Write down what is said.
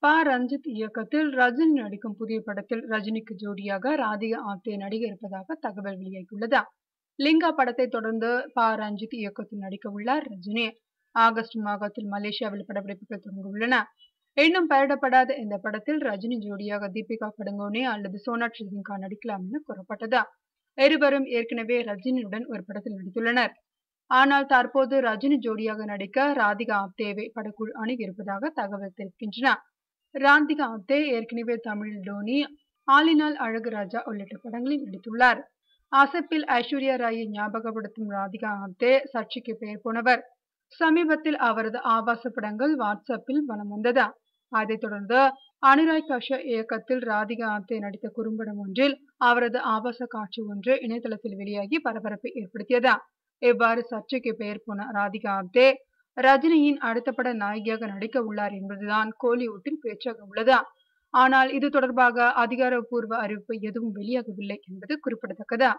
ரஞ்சித் இயக்கத்தில் ரஜினி நடிக்கும் புதிய படத்தில் ரஜினிக்கு ஜோடியாக ராதிகா ஆப்தே நடிக்க இருப்பதாக தகவல் வெளியாகியுள்ளது. லிங்கா படத்தை தொடர்ந்து ரஞ்சித் இயக்கத்தில் நடிக்க உள்ளார் ரஜினி. ஆகஸ்ட் மாதத்தில் மலேசியாவில் படப்பிடிப்புகள் தொடங்க உள்ளன. இன்னும் பெயரிடப்படாத இந்த படத்தில் ரஜினி ஜோடியாக தீபிகா படுகோனே அல்லது சோனாட்சி சின்ஹா நடிக்கலாம் என கூறப்பட்டது. இருவரும் ஏற்கனவே ரஜினியுடன் ஒரு படத்தில் நடித்துள்ளனர். ஆனால் தற்போது ரஜினி ஜோடியாக நடிக்க ராதிகா ஆப்தேவை படக்குழு அணுகியிருப்பதாக தகவல் தெரிவிக்கின்றன. ராதிகா ஆப்தே ஏற்கனவே தமிழில் டோனி, ஆலினால் அழகு ராஜா உள்ளிட்ட படங்களில் நடித்துள்ளார். அசப்பில் ஐஸ்வர்யா ராயை ஞாபகப்படுத்தும் ராதிகா ஆப்தே சர்ச்சைக்கு பெயர் போனவர். சமீபத்தில் அவரது ஆபாச படங்கள் வாட்ஸ்அப்பில் வலம் வந்தது. அதைத் தொடர்ந்து அனுராக் கஷ்யப் இயக்கத்தில் ராதிகா ஆப்தே நடித்த குறும்படம் ஒன்றில் அவரது ஆபாச காட்சி ஒன்று இணையதளத்தில் வெளியாகி பரபரப்பை ஏற்படுத்தியது. இவ்வாறு சர்ச்சைக்கு பெயர் போன ராதிகா ஆப்தே ரஜினியின் அடுத்த பட நாயகியாக நடிக்க உள்ளார் என்பதுதான் கோலிவுட்டில் பேச்சாக உள்ளது. ஆனால் இது தொடர்பாக அதிகாரப்பூர்வ அறிவிப்பு எதுவும் வெளியாகவில்லை என்பது குறிப்பிடத்தக்கது.